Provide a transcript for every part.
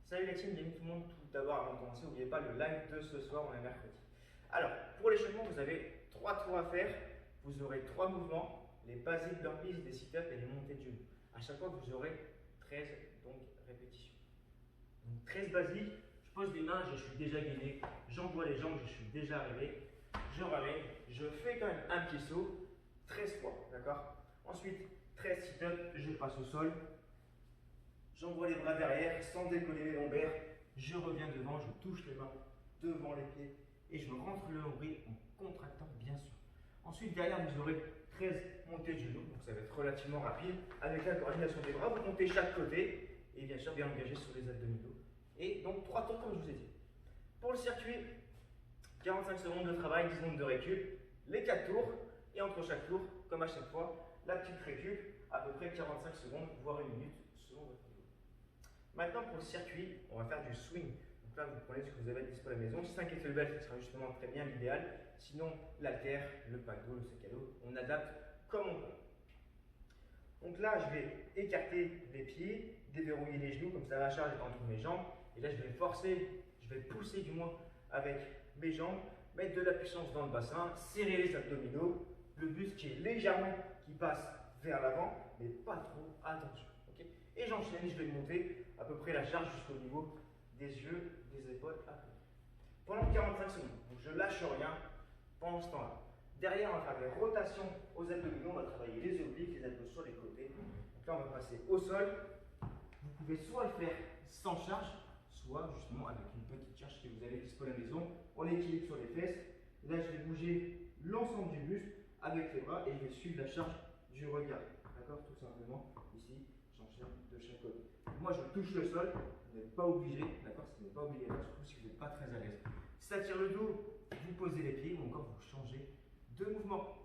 Salut la team, bienvenue tout le monde. Tout d'abord, avant de commencer, n'oubliez pas le live de ce soir, on est mercredi. Alors, pour l'échauffement, vous avez 3 tours à faire. Vous aurez 3 mouvements, les basic burpees, des sit-ups et les montées de genoux. À chaque fois, vous aurez 13 répétitions. Donc 13 basiques, je pose les mains, je suis déjà gainé, j'envoie les jambes, je suis déjà arrivé. Je ramène, je fais quand même un petit saut, 13 fois, d'accord? Ensuite, 13 sit-ups, je passe au sol. J'envoie les bras derrière sans décoller les lombaires. Je reviens devant, je touche les mains devant les pieds et je rentre le nombril en contractant bien sûr. Ensuite, derrière, vous aurez 13 montées de genoux, donc ça va être relativement rapide. Avec la coordination des bras, vous montez chaque côté et bien sûr bien engagé sur les abdominaux. Et donc 3 tours comme je vous ai dit. Pour le circuit, 45 secondes de travail, 10 secondes de récup, les 4 tours et entre chaque tour, comme à chaque fois, la petite récup, à peu près 45 secondes, voire 1 minute selon votre niveau. Maintenant pour le circuit, on va faire du swing. Donc là vous prenez ce que vous avez dispo à la maison. 5 kettlebells, ce sera justement très bien l'idéal. Sinon l'haltère, le pacto, le sac à dos, on adapte comme on peut. Donc là je vais écarter les pieds, déverrouiller les genoux, comme ça la charge est entre mes jambes. Et là je vais forcer, je vais pousser du moins avec mes jambes, mettre de la puissance dans le bassin, serrer les abdominaux, le buste qui est légèrement qui passe vers l'avant, mais pas trop, attention. Okay, et j'enchaîne, je vais monter à peu près la charge jusqu'au niveau des yeux, des épaules, à peu près. Pendant 45 secondes, donc je lâche rien pendant ce temps-là. Derrière, on va faire des rotations aux abdominaux, on va travailler les obliques, les abdos sur les côtés. Donc là, on va passer au sol. Vous pouvez soit le faire sans charge, soit justement avec une petite charge que vous avez dispo à la maison. On équilibre sur les fesses. Et là, je vais bouger l'ensemble du buste avec les bras et je vais suivre la charge du regard. D'accord? Tout simplement, ici, j'enchaîne de chaque côté. Moi, je touche le sol, vous n'êtes pas obligé, d'accord? Ce n'est pas obligatoire, surtout si vous n'êtes pas très à l'aise. Ça tire le dos, vous posez les pieds ou encore vous changez de mouvement.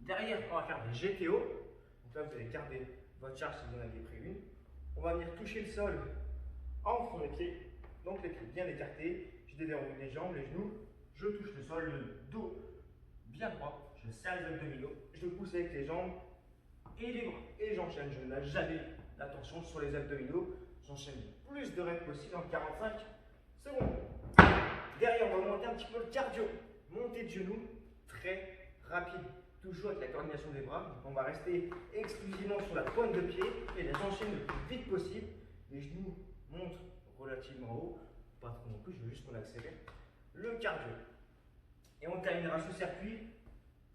Derrière, on va faire des GTO. Donc là, vous allez garder votre charge si vous en aviez pris une. On va venir toucher le sol entre les pieds, donc les pieds bien écartés. Je déverrouille les jambes, les genoux, je touche le sol, le dos bien droit, je serre les abdominaux, je pousse avec les jambes et les bras. Et j'enchaîne, je ne lâche jamais la tension sur les abdominaux. J'enchaîne plus de reps possible en 45 secondes. Derrière, on va monter un petit peu le cardio. Montée de genoux, très rapide. Toujours avec la coordination des bras. Donc on va rester exclusivement sur la pointe de pied. Et là, j'enchaîne le plus vite possible. Les genoux montent relativement haut. Pas trop non plus, je veux juste qu'on accélère. Le cardio. Et on terminera ce circuit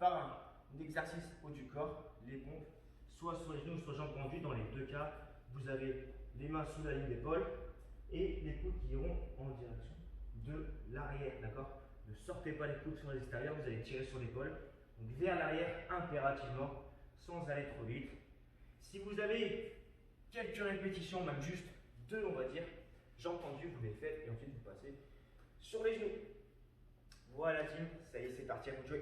par un exercice haut du corps, les pompes, soit sur les genoux, soit jambes tendues. Dans les deux cas, vous avez les mains sous la ligne d'épaule et les coudes qui iront en direction de l'arrière, d'accord? Ne sortez pas les coudes sur les extérieurs, vous allez tirer sur l'épaule. Donc vers l'arrière impérativement, sans aller trop vite. Si vous avez quelques répétitions, même juste 2 on va dire, jambes tendues, vous les faites et ensuite vous passez sur les genoux. Voilà team, ça y est c'est parti, à vous de jouer.